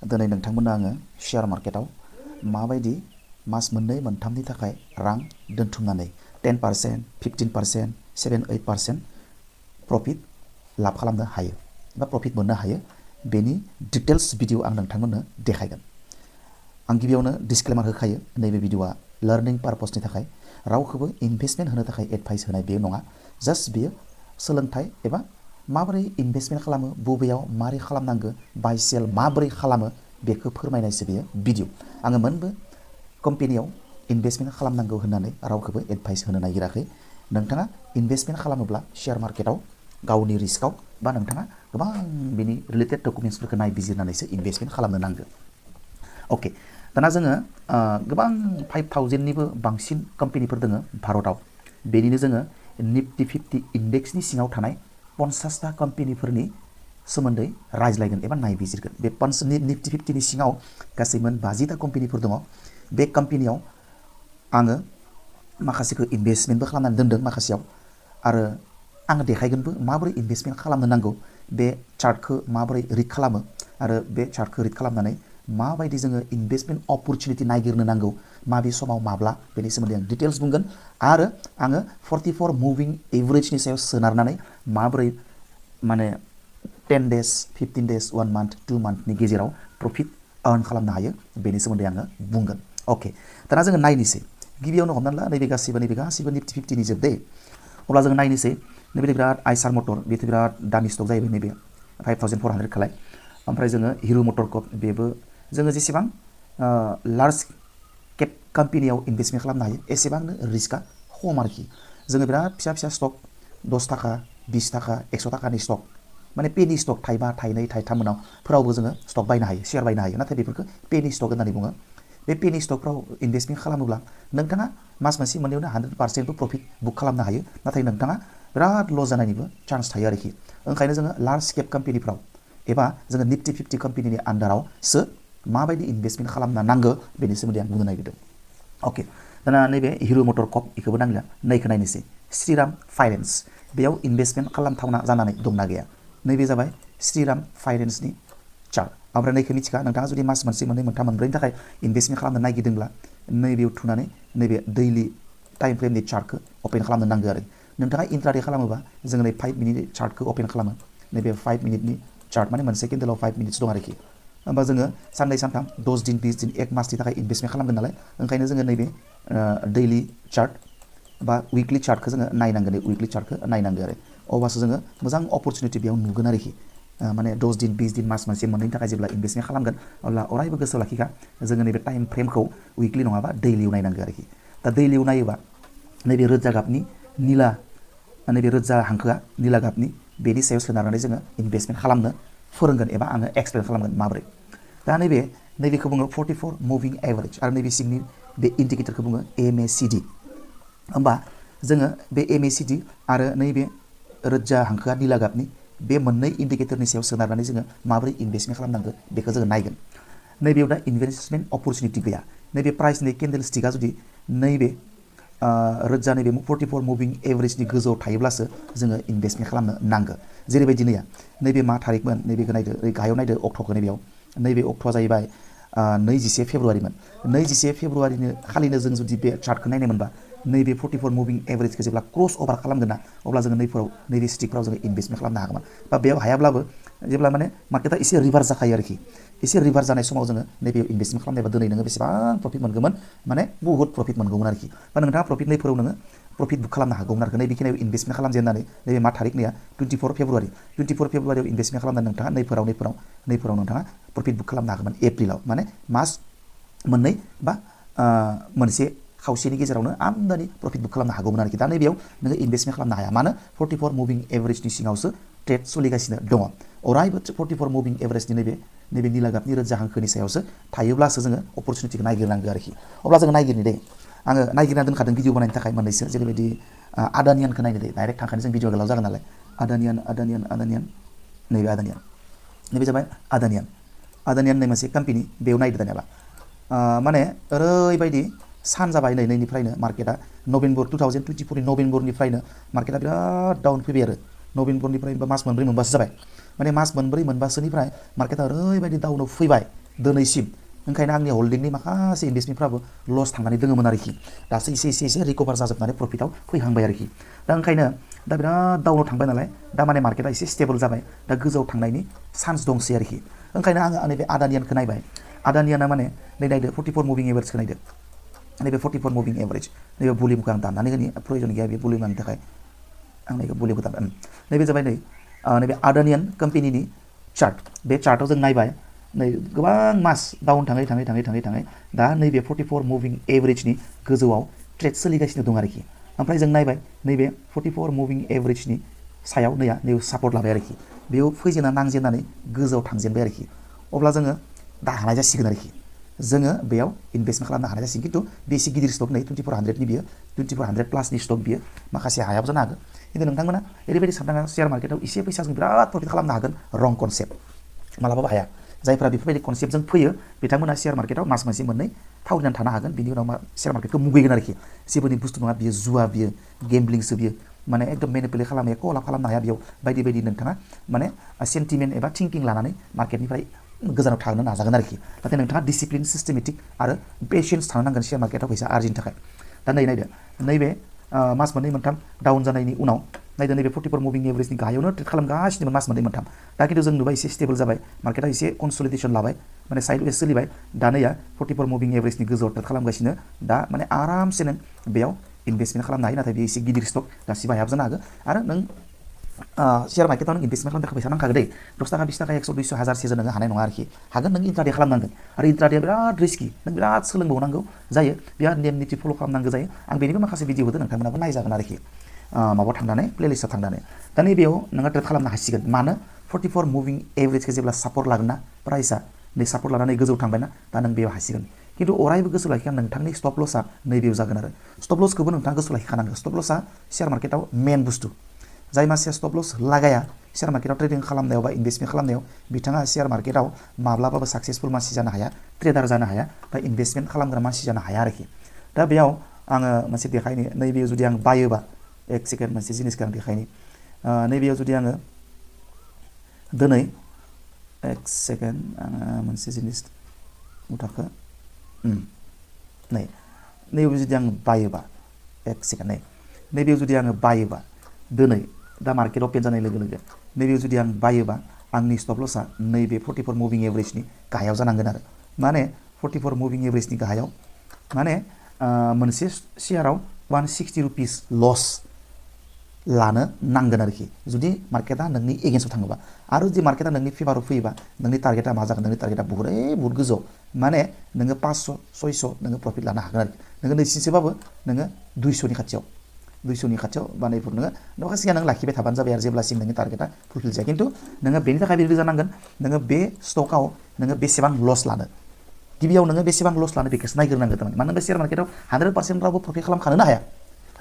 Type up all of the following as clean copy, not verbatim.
दिनै नोंथांमोननो आङो शेयार मार्केटाव माबायदि मास मोननै मोनथामनि थाखाय रां दोनथुमनानै 10%, 15%, 7-8% प्रफिट लाब खालामनो हायो बा प्रफिट मोननो हायो बेनि डिटेल्स भिडिअ आं नोंथांमोननो देखायगोन। आं गिबियावनो डिसक्लेमार होखायो नैबे भिडिअआ लार्निं पारपसनि थाखाय रावखौबो इनभेस्टमेन्ट होनो थाखाय एडभाइस होनाय बे नङा। जास्ट बियो सोलोंथाइ एबा माबोरै इनभेस्टमेन्ट खालामो बबेयाव मारै खालामनांगो बाय सेल माबोरै खालामो बेखौ फोरमायनायसो बेयो भिडिअ। आङो मोनबो कम्पेनियाव इनभेस्टमेन्ट खालामनांगौ होननानै रावखौबो एडभाइस होनो नागिराखै। नोंथाङा इनभेस्टमेन्ट खालामोब्ला शेयार मार्केटाव गावनि रिस्कआव बा नोंथाङा गोबां बिनि रिलेटेड डकुमेन्ट्सफोरखौ नायबिजिरनानैसो इनभेस्टमेन्ट खालामनो नांगौ। अके, दाना जोङो गोबां 5000निबो बांसिन कम्पेनिफोर दङ भारताव। बेनिनो जोङो निफ्टि 50 इन्डेक्सनि सिङाव थानाय 50टा कम्पेनिफोरनि सोमोन्दै रायज्लायगोन एबा नायबिजिरगोन। बे निफ्टि 50नि सिङाव गासै मोन 50टा कम्पेनिफोर दङ। बे कम्पेनियाव आङो माखासेखौ इनभेस्टमेन्टबो खालामनानै दोनदों माखासेयाव, आरो आङो देखायगोनबो माबोरै इनभेस्टमेन्ट खालामनो नांगौ, बे चार्टखौ माबोरै रिड खालामो आरो बे चार्टखौ रिड खालामनानै माबायदि जोङो इनभेस्टमेन्ट अपरचुनिटि नागिरनो नांगौ माबे समाव माब्ला बेनि सोमोन्दै आं डिटेल्स बुंगोन। आरो आङो 44 मुभिं एभारेजनि सायाव सोनारनानै माबोरै माने 10 days, 15 days, 1 month, 2 monthनि गेजेराव प्रफिट आर्न खालामनो हायो बेनि सोमोन्दै आङो बुंगोन। अके, दाना जोङो नायनोसै। गिबियावनो हमनानै ला नैबे गासिबो निफ्टि 50नि जोबदे। अब्ला जोङो नायनोसै नैबे बिराद आइसार मटर बेथ' बिराद दामि स्टक जाहैबाय नैबे 5400 खालाय। ओमफ्राय जोङो हिर' मटर कप बेबो जोङो जेसेबां लार्ज केप कम्पेनियाव इनभेस्टमेन्ट खालामनो हायो एसेबांनो रिस्कआ खम आरोखि। जोङो बिराद फिसा फिसा स्टक 10 थाखा, 20 थाखा, 100 थाखानि स्टक माने पेनि स्टक थाइबा, थाइनै, थाइथाम फोरावबो जोङो स्टक बायनो हायो, शेयार बायनो हायो। नाथाय बेफोरखौ पेनि स्टक होननानै बुङो। बे पेनि स्टकफ्राव इनभेस्टमेन्ट खालामोब्ला नोंथाङा मास मोनसे मोननैयावनो 100%बो प्रफिट बुक खालामनो हायो। नाथाय नोंथाङा बिराद लस जानायनिबो चान्स थायो आरोखि। ओंखायनो जोङो लार्ज केप कम्पेनिफ्राव एबा जोङो निफ्टि 50 कम्पेनिनि आन्डारावसो माबायदि इनभेस्टमेन्ट खालामनो नांगौ बेनि सोमोन्दै आं बुंनो नागिरदों। अके, दाना नैबे हिर' मटर कप बेखौबो नांला, नैखौ नायनोसै। श्रीराम फाइनेन्स बेयाव इनभेस्टमेन्ट खालामथावना जानानै दंना गैया? नैबे जाबाय श्रीराम फाइनेन्सनि चार्ट। ओमफ्राय नैखौ मिथिखा, नोंथाङा जुदि मास मोनसे मोननै मोनथाम मोनब्रैनि थाखाय इनभेस्टमेन्ट खालामनो नागिरदोंब्ला नैबेयाव थुनानै नैबे दैलि टाइम फ्रेमनि चार्टखौ अपेन खालामनो नांगौ आरो। नोंथाङा इन्ट्राडे खालामोबा जोङो नै 5 मिनिट चार्टखौ अपेन खालामो। नैबे 5 मिनिटनि चार्ट माने मोनसे केन्डेलाव 5 मिनिट्स दं आरोखि। होमबा जोङो साननै सानथाम 10 दिन 20 दिन 1 मासनि थाखाय इनभेस्टमेन्ट खालामगोन नालाय, ओंखायनो जोङो नैबे दैलि चार्ट बा उइकलि चार्टखौ जोङो नायनांगोन, उइकलि चार्टखौ नायनांगोन आरो। अब्लासो जोङो मोजां अपरचुनिटि बेयाव नुगोन आरोखि। माने 10 दिन 20 दिन मास मोनसे मोननैनि थाखाय जेब्ला इनभेस्टमेन्ट खालामगोन अब्ला अरायबो गोसोआव लाखिखा जोङो नैबे टाइम फ्रेमखौ उइकलि नङाबा दैलियाव नायनांगौ आरोखि। दा दैलियाव नायोबा नैबे रोजा गाबनि निला, नैबे रोजा हांखोआ निला गाबनि, बेनि सायाव सोनारनानै जोङो इनभेस्टमेन्ट खालामनो फोरोंगोन एबा आङो एक्सप्लेन खालामगोन माबोरै। दा नैबेखौ बुङो 44 मुभिं एभारेज आरो नैबे सिंनि बे इन्डिकेटरखौ बुङो MACD। होमबा जोङो बे MACD आरो नैबे रोजा हांखोआ निला गाबनि बे मोननै इन्डिकेटरनि सायाव सोनारनानै जोङो माबोरै इनभेस्टमेन्ट खालामनांगौ बेखौ जोङो नायगोन। नैबेयाव दा इनभेस्टमेन्ट अपरचुनिटि गैया। नैबे प्राइसनि केन्डेल स्टिकआ जुदि नैबे रोजा नैबे 44 मुभिं एभारेजनि गोजौआव थायोब्लासो जोङो इनभेस्टमेन्ट खालामनो नांगौ। जेरैबायदि नैबे मा थारिखमोन नैबेखौ नायदो, गाहायाव नायदो अक्ट'खौ। नैबे अक्ट'आ जाहैबाय 21 फेब्रुवारिमोन। 21 फेब्रुवारिनि खालिनो जों जुदि बे चार्टखौ नायनाय मोनबा नैबे 44 मुभिं एभारेजखौ जेब्ला क्रस अभार खालामगोन ना अब्ला जोङो नैबे स्टिकफ्राव जोङो इनभेस्टमेन्ट खालामनो हागौमोन। बा बेयाव हायाब्लाबो जेब्ला माने मार्केटआ एसे रिभार्स जाखायो आरोखि, एसे रिभार्स जानाय समाव जोङो नैबेयाव इनभेस्टमेन्ट खालामनायबा दिनै नोङो बेसेबां प्रफिट मोनगौमोन, माने बुहुत प्रफिट मोनगौमोन आरोखि। बा नोंथाङा प्रफिट नैफोराव नोङो प्रफिट बुक खालामनो हागौमोन आरोखि। नैबेखिनियाव इनभेस्टमेन्ट खालामजेननानै नैबे मा थारिख नैया 24 फेब्रुवारि। 24 फेब्रुवारियाव इनभेस्टमेन्ट खालामनानै नोंथाङा नैफोराव नोंथाङा प्रफिट बुक खालामनो हागौमोन एप्रिलाव। माने मास मोननै बा मोनसे खावसेनि गेजेरावनो आमदानि प्रफिट बुक खालामनो हागौमोन आरोखि। दा नैबेयाव नोङो इनभेस्टमेन्ट खालामनो हाया, मानो 44 मुभिं एभारेजनि सिङावसो ट्रेड सोलिगासिनो दङ। अरायबो 44 मुभिं एभारेजनि नैबे निला गाबनि रोजा हांखोनि सायावसो थायोब्लासो जोङो अपरचुनिटिखौ नागिरनांगौ आरोखि। अब्ला जोङो नायगिरनि दे, आङो नायगिरना दोनखादों भिडिअ बानायनो थाखाय मोननैसो, जेरैबायदि आदानियानखौ नायनो दे, डाइरेक्ट थांखानो जों भिडिअ गोलाव जागोन नालाय। आदानियान नैबे आदानियान, नैबे जाबाय आदानियान होननाय मोनसे कम्पेनि। बेयाव नायदो दानियाबा माने ओरैबायदि सान जाबाय नैनिफ्रायनो मार्केटआ नभेम्बर 2024 नभेम्बरनिफ्रायनो मार्केटआ बिराद डाउन फैबाय आरो। नभेम्बरनिफ्राय मास मोनब्रै मोनबासो जाबाय, माने मास मोनब्रै मोनबासोनिफ्राय मार्केटआ ओरैबायदि डाउनाव फैबाय दिनैसिम ओंखायनो आंनि हल्डिंनि माखासे इनभेस्टमेन्टफ्राबो लस थांनानै दङमोन आरोखि दासो एसे रिकभार जाजोबनानै प्रफिटआव फैहांबाय आरोखि दा ओंखायनो दा बिराद डाउनाव थांबाय नालाय दा माने मार्केटआ एसे स्टेबल जाबाय दा गोजौआव थांनायनि चान्स दंसै आरोखि ओंखायनो आङो नैबे आदानियानखौ नायबाय आदानियाना माने नै नायदो 44 मुभिं एभारेजखौ नायदो नैबे 44 मुभिं एभारेज नैबे भलिउमखौ आं दाननानै होनि प्रयोजन गैया बे भलिउम आंनि थाखाय आं नैबे भलिउमखौ दान नैबे जाबाय नैबे आदानियान कम्पेनिनि चार्ट बे चार्टआव जों नायबाय नै गोबां मास डाउन थाङै दा नैबे 44 मुभिं एभारेजनि गोजौआव ट्रेड सोलिगासिनो दं आरोखि ओमफ्राय जों नायबाय नैबे 44 मुभिं एभारेजनि सायाव नैबे सापर्ट लाबाय आरोखि बेयाव फैजेनना नांजेननानै गोजौआव थांजेनबाय आरोखि अब्ला जोङो दा हानाय जासिगोन आरोखि जोङो बेयाव इनभेस्टमेन्ट खालामनो हानाय जासिगोन खिन्थु बे एसे गिदिर स्टक नै 2400नि बियो 2400 प्लासनि स्टक बियो माखासे हायाबो जानो हागौ खिन्थु नोंथांमोना ओरैबायदि साननाङा शेयार मार्केटआव एसे फैसाजों बिराद प्रफिट खालामनो हागोन रं कनसेप्ट मालाबाबो हाया जायफ्रा बेफोरबायदि कनसेप्टजों फैयो बिथांमोना शेयार मार्केटआव मास मोनसे मोननै थावरिनानै थानो हागोन बिनि उनाव शेयार मार्केटखौ मुगैगोन आरोखि जेबोनि बुस्थु नङा बियो जुवा बियो गेम्बलिंसो बियो माने एकदम मेनिपुलेट खालामनो कल खालामनो हाया बेयाव बायदि नोंथाङा माने सेन्टिमेन्ट एबा थिंकिं लानानै मार्केटनिफ्राय गोजानाव थांनो नाजागोन आरोखि नाथाय नोंथाङा डिसिप्लिन सिस्टेमेटिक आरो पेशेन्स थानो नांगोन शेयार मार्केटआव फैसा आरजिनो थाखाय दा नायदो नैबे मास मोननै मोनथाम डाउन जानायनि उनाव नायदो नैबे 44 मुभिं एभारेजनि गाहायावनो ट्रेड खालामगासिनोमोन मास मोननै मोनथाम दा खिन्थु जों नुबाय एसे स्टेबल जाबाय मार्केटआ एसे कनसलिडेसन लाबाय माने साइड वेज सोलिबाय दा नैया 44 मुभिं एभारेजनि गोजौआव ट्रेड खालामगासिनो दा माने आरामसे नों बेयाव इनभेस्टमेन्ट खालामनो हायो नाथाय बे एसे गिदिर स्टक गासिबो हायाबो जानो हागौ आरो नों शेयार मार्केटआव नों इनभेस्टमेन्ट खालामनो थाखाय फैसा नांखागौ दै 10 थाखा 20 थाखा 100 200 1000 नोङो हानाय नङा आरोखि हागोन नों इन्ट्राडे खालामनांगोन आरो इन्ट्राडेआ बिराद रिस्कि नों बिराद सोलोंबावनांगौ जायो बिराद नेम निथि फल' खालामनांगौ जायो आं बेनिबो माखासे भिडिअ होदों नोंथांमोनाबो नायजागोन आरोखि माबायाव थांनानै प्लेलिस्टआव थांनानै दा नैबेयाव नोङो ट्रेड खालामनो हासिगोन मानो 44 मुभिं एभारेजखौ जेब्ला सापर्ट लागोन ना प्राइसआ नै सापर्ट लानानै गोजौ थांबायना दा नों बेयाव हासिगोन खिन्थु अरायबो गोसो लाखिखान नोंथांनि स्टप लसआ नैबेयाव जागोन आरो स्टप लसखौबो नोंथाङा गोसो लाखिखानांगौ स्टप लसआ शेयार मार्केटआव मेन बुस्थु जाय मानसिया स्टप लस लागाया शेयार मार्केटआव ट्रेडिं खालामनायाव बा इनभेस्टमेन्ट खालामनायाव बिथाङा शेयार मार्केटआव माब्लाबाबो साक्सेसफुल मानसि जानो हाया ट्रेडार जानो हाया बा इनभेस्टमेन्ट खालामग्रा मानसि जानो हाया आरोखि दा बेयाव आङो मोनसे देखायनो नैबेयाव जुदि आं बायोबा एक सेकेन्ड मोनसे जिनिसखौ आं देखायनि नैबेयाव जुदि आङो दिनै एक सेकेन्ड आङो मोनसे जिनिस मुथाखौ नैबेयाव जुदि आं बायोबा एक सेकेन्ड नैबेयाव जुदि आङो बायोबा दिनै दा मार्केट अपेन जानाय लोगो लोगो नैबेयाव जुदि आं बायोबा आंनि स्टप लसआ नैबे 44 मुभिं एभारेजनि गाहायाव जानांगोन आरो माने 44 मुभिं एभारेजनि गाहायाव माने मोनसे शेयाराव 160 रुपिस लस लानो नांगोन आरोखि जुदि मार्केटआ नोंनि एगेन्स्टआव थाङोबा आरो जुदि मार्केटआ नोंनि फेभाराव फैयोबा नोंनि टारगेटआ मा जागोन नोंनि टारगेटआ बुहुद गोजौ माने नोङो 500 600 नोङो प्रफिट लानो हागोन आरोखि नोङो नैसिनसोबाबो नोङो 200नि खाथियाव बानायफोर नोङो माखासे नों लाखिबाय थाबानो जाबाय आरो जेब्लासिम नोंनि टारगेटआ फुलफिल जाया खिन्थु नोङो बेनि थाखाय रेडि जानांगोन नोङो बे स्टकआव नोङो बेसेबां लस लानो गिबियाव नोङो बेसेबां लस लानो बेखौसो नायग्रोनांगोन थारमाने मानो होनबा शेयार मार्केटआव 100% रावबो प्रफिट खालामखानोनो हाया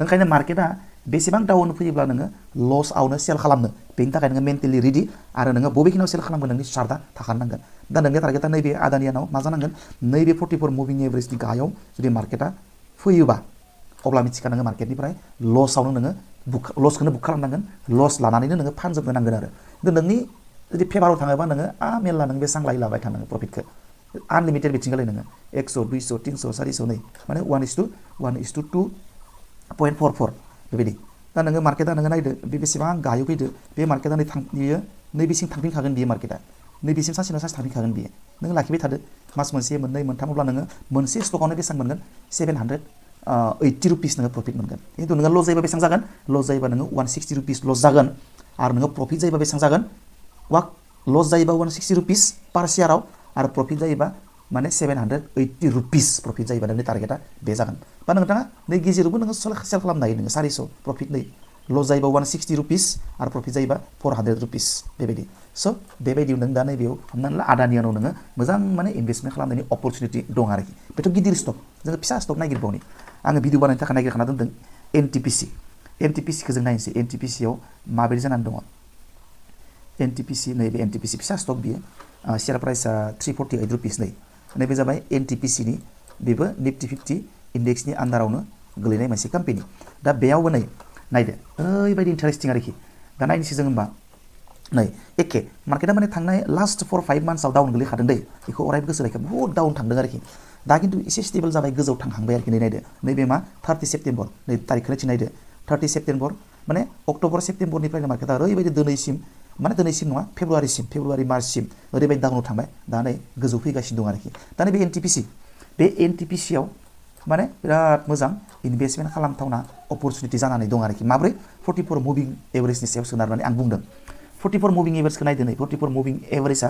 ओंखायनो मार्केटआ बेसेबां डाउन फैयोब्ला नोङो लसआवनो सेल खालामनो बेनि थाखाय नोङो मेन्टेलि रेडि आरो नोङो बबेखिनियाव सेल खालामगोन नोंनि चार्टआ थाखानांगोन दा नोंनि टारगेटआ नैबे आदानियानाव मा जानांगोन नैबे 44 मुभिं एभारेजनि गाहायाव जुदि मार्केटआ फैयोबा अब्ला मिथिखा नोङो मार्केटनिफ्राय लसआवनो नोङो लसखौनो बुक खालामनांगोन लस लानानैनो नोङो फानजोबनो नांगोन आरो खिन्थु नोंनि जुदि फेभाराव थाङोबा नोङो मेरला नों बेसेबां लाबाय थानांगोन प्रफिटखौ आनलिमिटेड बिथिंगालाय नोङो 100 200 300 400 नै माने 1:2.44 बेबायदि दा नोङो मार्केटआ नोङो नायदो बे बेसेबां गाहायाव फैदो बे मार्केटआ बियो नैबेसिम थांफिनखागोन बियो मार्केटआ नैबेसिम सानसेनाव सानसे थांफिनखागोन बियो नों लाखिबाय थादो मास मोनसे मोननै मोनथाम अब्ला नोङो मोनसे स्टकआवनो बेसेबां मोनगोन 780 रुपिस नोङो प्रफिट मोनगोन खिन्थु नोङो लस जायोबा बेसेबां जागोन लस जायोबा नोङो 160 रुपिस लस जागोन आरो नोङो प्रफिट जायोबा बेसेबां जागोन लस जायोबा 160 रुपिस पार शेयाराव आरो प्रफिट जायोबा माने 780 रुपिस प्रफिट जायोबा नोंनि टारगेटआ बे जागोन बा नोंथाङा नै गेजेरावबो नोङो सेल खालामनो हायो नोङो 400 प्रफिट नै लस जायोबा 160 रुपिस आरो प्रफिट जायोबा 400 रुपिस बेबायदि स' बेबायदियाव नों दा नैबेयाव हमनानै ला आदानियानाव नोङो मोजां माने इनभेस्टमेन्ट खालामनायनि अपरचुनिटि दं आरोखि बेथ' गिदिर स्टक जोङो फिसा स्टक नागिरबावनि आङो भिडिअ बानायनो थाखाय नागिरखाना दोन्दों एनटिपिसिखौ जों नायनोसै एनटिपिसियाव माबायदि जानानै दङ एनटिपिसि नैबे एनटिपिसि फिसा स्टक बियो शेयार प्राइसआ 348 रुपिस नै नैबे जाबाय एनटिपिसिनि बेबो निफ्टि 50 इन्डेक्सनि आन्दारावनो गोलैनाय मोनसे कम्पेनि दा बेयावबो नायदो ओरैबायदि इन्टारेस्टिं आरोखि दा नायनोसै जों होमबा नै एखे मार्केटा माने थांनाय लास्ट 4-5 मान्थ्सआव डाउन गोलैखादों दै बेखौ अरायबो गोसो लाखिया बहुत डाउन थांदों आरोखि दा खिन्थु एसे स्टेबल जाबाय गोजौ थांहांबाय आरोखि नै नायदो नैबे मा 30 सेप्टेम्बर नै तारिखखौ थि नायदो 30 सेप्टेम्बर माने अक्ट'बर सेप्टेम्बरनिफ्रायनो मार्केटा ओरैबायदि दिनैसिम माने दिनैसिम नङा फेब्रुवारि मार्चसिम ओरैबायदि डाउनाव थांबाय दा नै गोजौ फैगासिनो दं आरोखि दा नै बे एनटिपिसियाव माने बिराद मोजां इनभेस्टमेन्ट खालामथावना अपरचुनिटि जानानै दं आरोखि माब्रै 44 मुभिं एभारेजनि सायाव सोनारनानै आं बुंदों 44 मुभिं एभारेजखौ नायदो नै 44 मुभिं एभारेजआ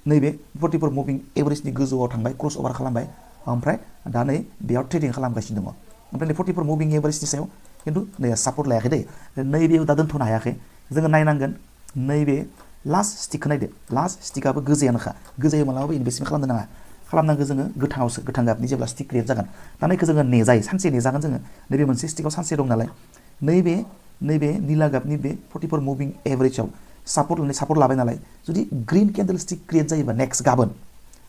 नैबे 44 मुभिं एभारेजनि गोजौआव थांबाय क्रस अभार खालामबाय ओमफ्राय दा नै बेयाव ट्रेडिं खालामगासिनो दङ ओमफ्राय नै 44 मुभिं एभारेजनि सायाव खिन्थु नै सापर्ट लायाखै दै नैबेयाव दा दोनथ'नो हायाखै जोङो नायनांगोन नैबे लास्ट स्टिकखौ नायदो लास्ट स्टिकआबो गोजायानोखा गोजायै मालाबाबो इनभेस्टमेन्ट खालामनो नाङा खालामनांगो जोङो गोथाङावसो गोथां गाबनि जेब्ला स्टिक क्रिएट जागोन दा नैखौ जोङो नेजायो सानसे नेजागोन जोङो नैबे मोनसे स्टिकआव सानसे दं नालाय नैबे निला गाबनि बे 44 मुभिं एभारेजआव सापर्ट लाबाय नालाय जुदि ग्रीन केन्डेल स्टिक क्रिएट जायोबा नेक्स्ट गाबोन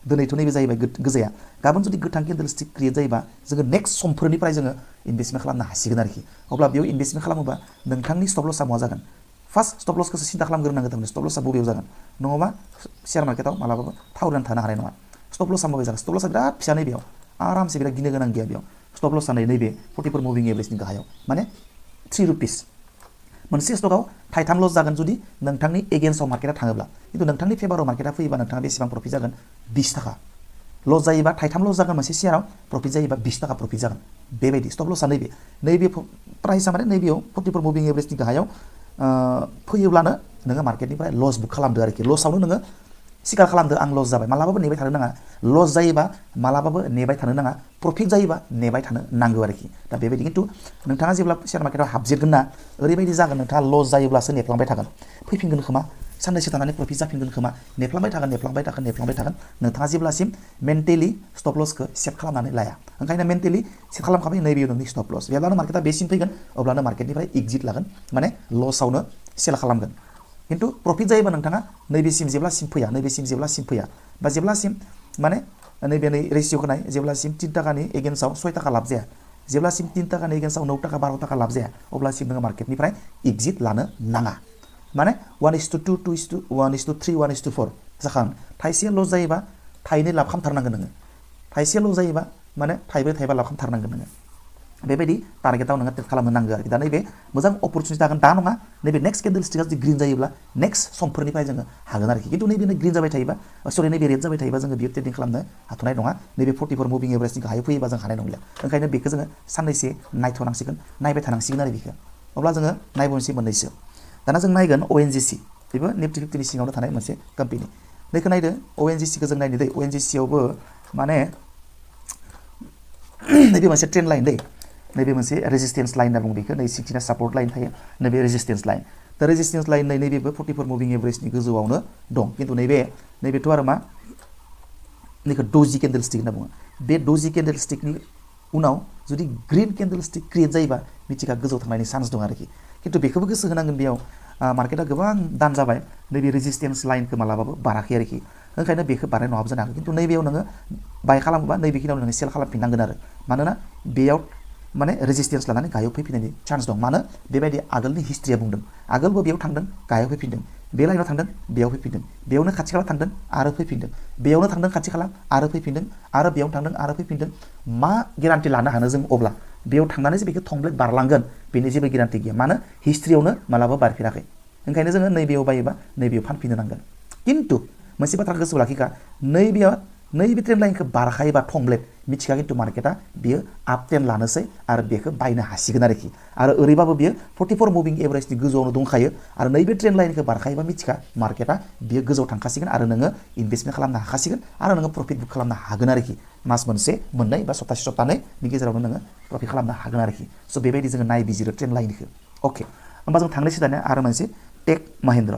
दिनैथ' नैबे जाहैबाय गोजाया गाबोन जुदि गोथां केन्डेल स्टिक क्रिएट जायोबा जोङो नेक्स्ट समफोरनिफ्राय जोङो इनभेस्टमेन्ट खालामनो हासिगोन आरोखि अब्ला बेयाव इनभेस्टमेन्ट खालामोबा नोंथांनि स्टप लसआ मा जागोन फार्स्ट स्टप लसखौसो सिन्था खालामग्रोनांगोन थारमाने स्टप लसआ बबेयाव जागोन नङाबा शेयार मार्केटाव मालाबाबो थावरिनानै थानो हानाय नङा स्टप लसआ माबे जागोन स्टप लसआ बिराद फिसा नैबेयाव आरामसे बिराद गिनो गोनां गैया बेयाव स्टप लसआ नैबे 44 मुभिं एभारेजनि गाहायाव माने 3 रुपिस मोनसे स्टकआव थाइथाम लस जागोन जुदि नोंथांनि एगेन्स्टआव मार्केटा थाङोब्ला खिन्थु नोंथांनि फेभाराव मार्केटा फैयोबा नोंथाङा बेसेबां प्रफिट जागोन 20 थाखा लस जायोबा थाइथाम लस जागोन मोनसे शेयाराव प्रफिट जायोबा 20 थाखा प्रफिट जागोन बेबायदि स्टप लसआ नैबे प्राइसआ माने नैबेयाव 44 मुभिं एभारेजनि गाहायाव फैयोब्लानो नोङो मार्केटनिफ्राय लस बुक खालामदो आरोखि लसआवनो नोङो सिकार खालामदो आं लस जाबाय मालाबाबो नेबाय थानो नाङा लस जायोबा मालाबाबो नेबाय थानो नाङा प्रफिट जायोबा नेबाय थानो नांगौ आरोखि दा बेबायदि खिन्थु नोंथाङा जेब्ला शेयार मार्केटाव हाबजेनगोन ना ओरैबायदि जागोन नोंथाङा लस जायोब्लासो नेफ्लांबाय थागोन फैफिनगोन खोमा साननैसो थानानै प्रफिट जाफिनगोन खोमा नेफ्लांबाय थागोन नोंथाङा जेब्लासिम मेन्टेलि स्टप लसखौ सेट खालामनानै लाया ओंखायनो मेन्टेलि सेट खालामखाबाय नैबेयाव नोंनि स्टप लस जेब्लानो मार्केटा बेसिम फैगोन अब्लानो मार्केटनिफ्राय एग्जिट लागोन माने लसआवनो सेल खालामगोन खिन्थु प्रफिट जायोबा नोंथाङा नैबेसिम जेब्लासिम फैया बा जेब्लासिम माने नैबे रेसिअ'खौ नाय जेब्लासिम 3 थाखानि एगेन्स्टआव 6 थाखा लाब जाया जेब्लासिम 3 थाखानि एगेन्स्टआव 9 थाखा 12 थाखा लाब जाया अब्लासिम नोङो मार्केटनिफ्राय एग्जिट लानो नाङा माने 1:2 2:1:3 1:4 जाखागोन थाइसे लस जायोबा थाइनै लाब खालामथारनांगोन नोङो थाइसे लस जायोबा माने थाइब्रै लाब खालामथारनांगोन नोङो बेबायदि टारगेटाव नोङो ट्रेड खालामनो नांगौ आरोखि दा नैबे मोजां अपरचुनिटि जागोन दा नङा नैबे नेक्स्ट केन्डेल स्टिकआ जुदि ग्रिन जायोब्ला नेक्स्ट समफोरनिफ्राय जोङो हागोन आरोखि खिन्थु नैबे ग्रिन जाबाय थायोबा नैबे रेड जाबाय थायोबा जोङो बेयाव ट्रेडिं खालामनो हाथ'नाय नङा नैबे 44 मुभिं एभारेजनि गाहायाव फैयोबा जों हानाय नंलिया ओंखायनो बेखौ जोङो साननैसो नायबाय थानांसिगोन आरो बेखौ अब्ला जोङो नायबावनोसै मोननैसो दाना जों नायगोन ONGC बेबो निफ्टि 50नि सिङावनो थानाय मोनसे कम्पानि नैखौ नायदो ONGCखौ जों नायनो दै ONGCआवबो माने नैबे मोनसे ट्रेन्ड लाइन दै नैबे मोनसे रेजिस्टेन्स लाइन होनना बुङो बेखौ नै 60 सापर्ट लाइन थायो नैबे रेजिस्टेन्स लाइन दा रेजिस्टेन्स लाइन नैबेबो 44 मुभिं एभारेजनि गोजौआवनो दं खिन्थु नैबेथ' आरो मा नैखौ डोजी केन्डेल स्टिक होनना बुङो बे डोजी केन्डेल स्टिकनि उनाव जुदि ग्रीन केन्डेल स्टिक क्रिएट जायोबा मिथिका गोजौ थांनायनि चान्स दं आरोखि खिन्थु बेखौबो गोसो होनांगोन बेयाव मार्केटा गोबां दान जाबाय नैबे रेजिस्टेन्स लाइनखौ मालाबाबो बाराखै आरोखि ओंखायनो बेखौ बाराय नङाबो जानो हागौ खिन्थु नैबेयाव नोङो बाय खालामोबा नैबेखिनियाव नोङो सेल खालामफिननांगोन आरो मानोना बेयाव माने रेजिस्टेन्स लानानै गाहायाव फैफिननायनि चान्स दं मानो बेबायदि आगोलनि हिस्ट्रिया बुंदों आगोलबो बेयाव थांदों गाहायाव फैफिनदों बे लाइनाव थांदों बेयाव फैफिनदों बेयावनो खाथि खाला थांदों आरो फैफिनदों बेयावनो थांदों खाथि खाला आरो फैफिनदों आरो बेयाव थांदों आरो फैफिनदों मा गेरान्टि लानो हानो जों अब्ला बेयाव थांनानै जे बेखौ थंब्लेट बारलांगोन बेनि जेबो गेरान्टि गैया मानो हिस्ट्रियावनो मालाबा बारफेराखै ओंखायनो जोङो नैबेयाव बायोबा नैबेयाव फानफिननो नांगोन खिन्थु मोनसे बाथ्रा गोसोआव लाखिखा नैबे ट्रेन्ड लाइनखौ बारखायोबा थंब्लेट मिथिखा खिन्थु मार्केटा बियो आप ट्रेन्ड लानोसै आरो बेखौ बायनो हासिगोन आरोखि आरो ओरैबाबो बियो 44 मुभिं एभारेजनि गोजौआवनो दंखायो आरो नैबे ट्रेन्ड लाइनखौ बारखायोबा मिथिखा मार्केटा बियो गोजौआव थांखासिगोन आरो नोङो इनभेस्टमेन्ट खालामनो हाखासिगोन आरो नोङो प्रफिट बुक खालामनो हागोन आरोखि मास मोनसे मोननै बा सप्तानैनि गेजेरावनो नोङो प्रफिट खालामनो हागोन आरोखि स' बेबायदि जोङो नायबिजिरो ट्रेन्ड लाइनखौ अके होमबा जों थांनोसै दानिया आरो मोनसे टेक महिन्द्र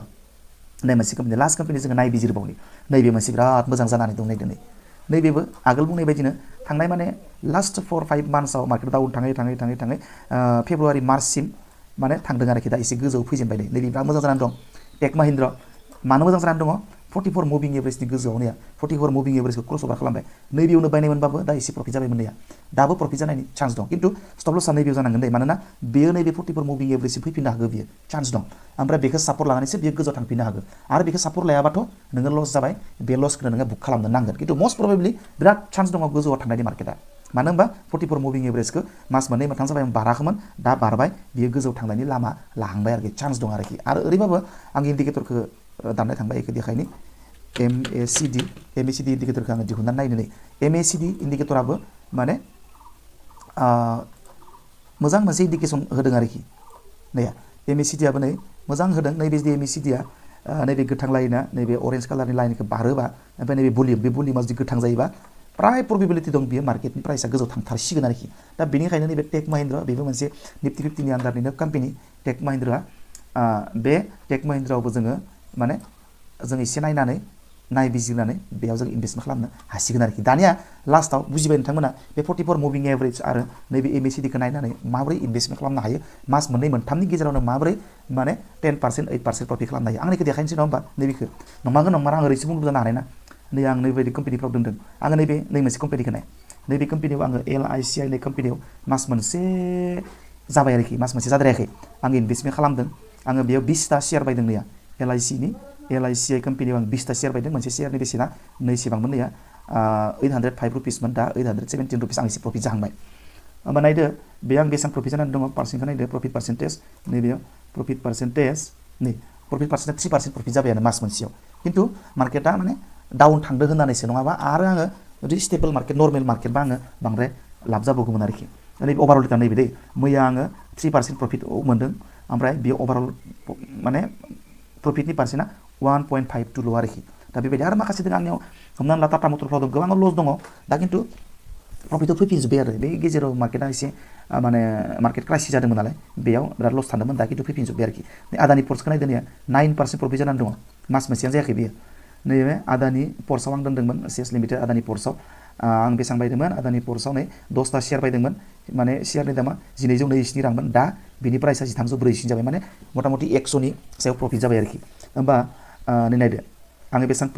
नै मोनसे कम्पानि लास्ट कम्पानि जोङो नायबिजिरबावनि नैबे मोनसे बिराद मोजां जानानै दं दिनै नैबेबो आगोल बुंनाय बायदिनो थांनाय माने लास्ट 4-5 मान्थ्सआव मार्केट डाउन थाङै फेब्रुवारि मार्चसिम माने थांदों आरोखि दा एसे गोजौ फैजेनबाय नैबे बिराद मोजां जानानै दं टेक महिन्द्र मानो मोजां जानानै दङ 44 मुभिं एभारेजनि गोजौआवनो 44 मुभिं एभारेजखौ क्रस अभार खालामबाय नैबेयावनो बायनाय मोनबाबो दा एसे प्रफिट जाबाय मोननाया दाबो प्रफिट जानायनि चान्स दं खिन्थु स्टप लसआ नैबेयाव जानांगोन दे मानोना बेयो नैबे 44 मुभिं एभारेजसिम फैफिननो हागौ बियो चान्स दं ओमफ्राय बेखौ सापर्ट लानानैसो बियो गोजौआव थांफिननो हागौ आरो बेखौ सापर्ट लायाबाथ' नोङो लस जाबाय बे लसखौ नोङो बुक खालामनो नांगोन खिन्थु मस्ट प्रबेबलि बिराद चान्स दङ गोजौआव थांनायनि मार्केटआ मानो होनबा 44 मुभिं एभारेजखौ मास मोननै मोनथाम जाबाय बाराखैमोन दा बारबाय बियो गोजौआव थांनायनि लामा लाहांबाय आरोखि चान्स दं आरोखि आरो ओरैबाबो आं इन्डिकेटरखौ दाननाय थांबाय बेखौ देखायनि MACD इन्डिकेटरखौ आङो दिहुननानै नायनो नै MACD इन्डिकेटराबो माने मोजां मोनसे इन्डिकेसन होदों आरोखि नै MACDआबो नै मोजां होदों नैबे MACDआ नैबे गोथां लाइना नैबे अरेन्ज कालारनि लाइनखौ बारोबा ओमफ्राय नैबे भलिउमा जुदि गोथां जायोबा प्राय प्रबेबिलिटि दं बियो मार्केटनि प्राइसआ गोजौ थांथारसिगोन आरोखि दा बेनिखायनो नैबे टेक महिन्द्रा बेबो मोनसे निफ्टि 50नि आन्दारनिनो कम्पानि टेक महिन्द्रा बे टेक महिन्द्रायावबो जोङो माने जों एसे नायनानै नायबिजिरनानै बेयाव जों इनभेस्टमेन्ट खालामनो हासिगोन आरोखि दानिया लास्टआव बुजिबाय नोंथांमोना बे 44 मुभिं एभारेज आरो नैबे MACDखौ नायनानै माबोरै इनभेस्टमेन्ट खालामनो हायो मास मोननै मोनथामनि गेजेरावनो माबोरै माने 10% 8% प्रफिट खालामनो हायो आं नैखौ देखायनोसै नङा होमबा नैबेखौ नंमारगौ नंमारा आं ओरैसो बुंनो जानो हानाय ना नै आं नैबायदि कम्पानिफ्राव दोनदों आङो नै मोनसे कम्पानिखौ नाय नैबे कम्पानियाव आङो LICI नै कम्पानियाव मास मोनसे जाबाय आरोखि मास मोनसे जाद्रायाखै आं इनभेस्टमेन्ट खालामदों आङो बेयाव 20टा शेयार बायदों नैया LICI कम्पानियाव आं 20टा शेयार बायदों मोनसे शेयारनि बेसेना नैसेबांमोन नैया 805 रुपिसमोन दा 817 रुपिस आं एसे प्रफिट जाहांबाय होमबा नायदो बे आं बेसेबां प्रफिट जानानै दङ पार्सेन्टखौ नायदो प्रफिट पार्सेन्टेज नैबेयाव प्रफिट पार्सेन्टेज नै प्रफिट पार्सेन्टेज 3% प्रफिट जाबायानो मास मोनसेयाव खिन्थु मार्केटआ माने डाउन थांदो होननानैसो नङाबा आरो आङो जुदि स्टेबल मार्केट नर्मेल मार्केटबा आङो बांद्राय लाब जाबावगौमोन आरोखि नैबे अभारअल रिटार्न नैबे दै मैया आङो 3% प्रफिट मोन्दों ओमफ्राय बे अभारअल माने प्रफिटनि पार्सेन्टआ 1.52 ल' आरोखि दा बेबायदि आरो माखासे दङ आंनियाव हमनानै ला टाटा मटरफ्राव दं गोबां लस दङ दा खिन्थु प्रफिटआव फैफिनजोब्बाय आरो बे गेजेराव मार्केटआ एसे माने मार्केट क्राइसिस जादोंमोन नालाय बेयाव बिराद लस थांदोंमोन दा खिन्थु फैफिनजोब्बाय आरोखि आदानि पर्सखौ नायदो नै 9% प्रफिट जानानै दङ मास मोनसेयानो जायाखै बेयो नैबे आदानि पर्सआव आं दोनदोंमोन सेल्स लिमिटेड आदानि पर्सआव आं बेसेबां बायदोंमोन आदानि पर्सआव नै 10टा शेयार बायदोंमोन माने शेयारनि दामा 1227 रांमोन दा बिनि प्राइसआ 1340 जाबाय माने मथा मथि 100नि सायाव प्रफिट जाबाय आरोखि होमबा नै नायदो आङो बेसेबां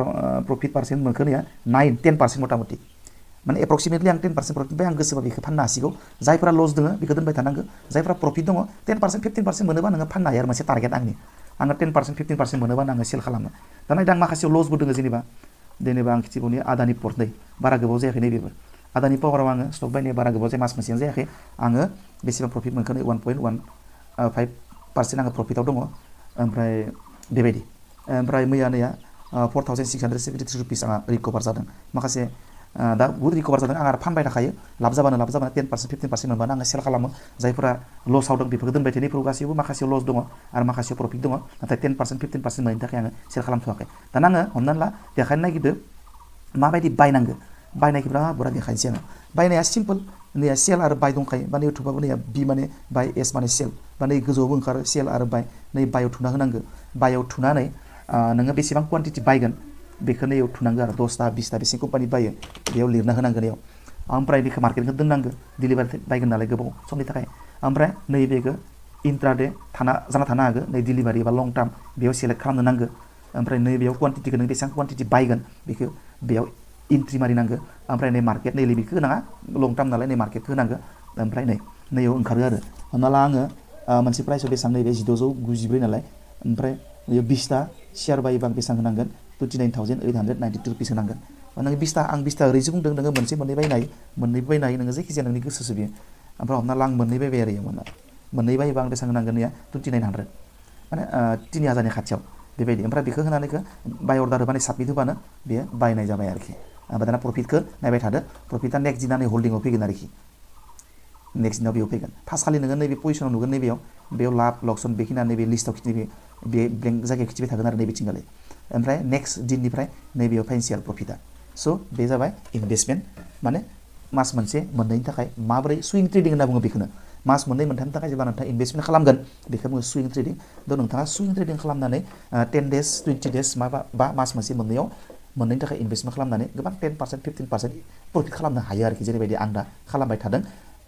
प्रफिट पार्सेन्ट मोनखो नैया 9-10% मथा मथि माने एप्रक्सिमेटलि आं 10% प्रफिट बाय आं गोसोबा बेखौ फाननो हासिगौ जायफोरा लस दङ बेखौ दोनबाय थानांगौ जायफोरा प्रफिट दङ 10% 15% मोनोबा नोङो फाननो हायो आरो मोनसे टारगेट आङो 10% 15% मोनोबा आङो सेल खालामो दा नायदो आं माखासेयाव लसबो दङ जेनेबा आं खिथिबावनि आदानि पर्स नै बारा गोबाव जायाखै नैबेबो आदानि पावाराव आङो स्टक बायनाया बारा गोबाव जाया मास मोनसेयानो जायाखै आङो बेसेबां प्रफिट मोनखो 1.15% आङो प्रफिटआव दङ ओमफ्राय बेबायदि ओमफ्राय मैया नैया 4,673 रुपिस आंहा रिकभार जादों माखासे दा बुहुद रिकभार जादों आं आरो फानबाय थाखायो लाब जाबानो 10% 15% मोनबानो आङो सेल खालामो जायफोरा लसआव दं बेफोरखौ दोनबाय थायो बेफोराव गासैबो माखासेयाव लस दङ आरो माखासेयाव प्रफिट दङ नाथाय 10% 15% मोनैनि थाखाय आङो सेल खालामथ'वाखै दाना आङो हमनानै ला देखायनो नागिरदो माबायदि बायनांगौ बायनायखौ बिराद बुरजा देखायनोसै आङो बायनाया सिम्पल नैया सेल आरो बाय दंखायो बा नै इउटुबाबो नैया बि माने बाय एस माने सेल बा नै गोजौआवबो ओंखारो सेल आरो बाय नै बायाव थुना होनांगौ बायाव थुनानै नोङो बेसेबां कुवान्टिटि बायगोन बेखौ नैयाव थुनांगौ आरो 10टा 20टा बेसे कम्पानि बायो बेयाव लिरना होनांगोन नैयाव ओमफ्राय बेखौ मार्केटखौ दोननांगौ डिलिभारि बायगोन नालाय गोबाव समनि थाखाय ओमफ्राय नैबेखौ इन्ट्राडे जाना थानो हागौ नै डिलिभारि एबा लं टार्म बेयाव सेलेक्ट खालामनो नांगौ ओमफ्राय नैबेयाव कुवान्टिटिखौ नों बेसेबां कुवान्टिटि बायगोन बेखौ बेयाव इन्ट्रि मारिनांगौ ओमफ्राय नै मार्केट नै बेखौ होनाङा लं टार्म नालाय नै मार्केटखौ होनांगौ ओमफ्राय नैयाव ओंखारो आरो हमना ला आङो मोनसे प्राइसआव बेसेबां नैबे 1294 नालाय ओमफ्राय बेयाव 20टा शेयार बायोबा आं बेसेबां होनांगोन 29,892 रुपिस होनांगोन नोङो 20टा आं 20टा ओरैसो बुंदों नोङो मोनसे मोननै बायनो हायो मोननैबो बायनो हायो नोङो जायखिजाया नोंनि गोसोसो बेयो ओमफ्राय हमना ला आं मोननै बायबाय आरो मोननै बायोबा आं बेसेबां होनांगोन नैया 2900 माने 3000नि खाथियाव बेबायदि ओमफ्राय बेखौ होनानैखौ बाय अर्डार होबानो साबमिट होबानो बेयो बायनाय जाबाय आरोखि ओमफ्राय दाना प्रफिटखौ नायबाय थादो प्रफिटआ नेक्स्ट दिनानै होल्डिंआव फैगोन आरोखि नेक्स्ट दिनाव बेयाव फैगोन फार्स्ट खालि नोङो नैबे पजिसनाव नुगोन बेयाव लाब लकसन बेखिनिया नैबे लिस्टआव नैबे ब्लेंक जायगायाव खिथिबाय थागोन आरो नैबेथिंगालाय ओमफ्राय नेक्स्ट दिननिफ्राय नैबेयाव फाइनान्सियेल प्रफिटआ स' बे जाबाय इनभेस्टमेन्ट माने मास मोनसे मोननैनि थाखाय माबोरै सुइं ट्रेडिं होनना बुङो बेखौनो मास मोननै मोनथामनि थाखाय जेब्ला नोंथाङा इनभेस्टमेन्ट खालामगोन बेखौ बुङो सुइं ट्रेडिं थ' नोंथाङा सुइं ट्रेडिं खालामनानै 10 डेज 20 डेज बा मास मोनसे मोननैयाव मोननैनि थाखाय इनभेस्टमेन्ट खालामनानै गोबां 10% 15% प्रफिट खालामनो हायो आरोखि जेरैबायदि आं दा खालामबाय थादों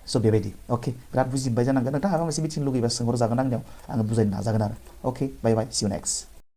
स' बेबायदि अके बिराद बुजिबाय जानांगोन नोंथाङा माबा मोनसे मिथिनो लुगैबा सोंहरजागोन आंनियाव आङो बुजायनो नाजागोन आरो अके बाय बाय सि इउ नेक्स्ट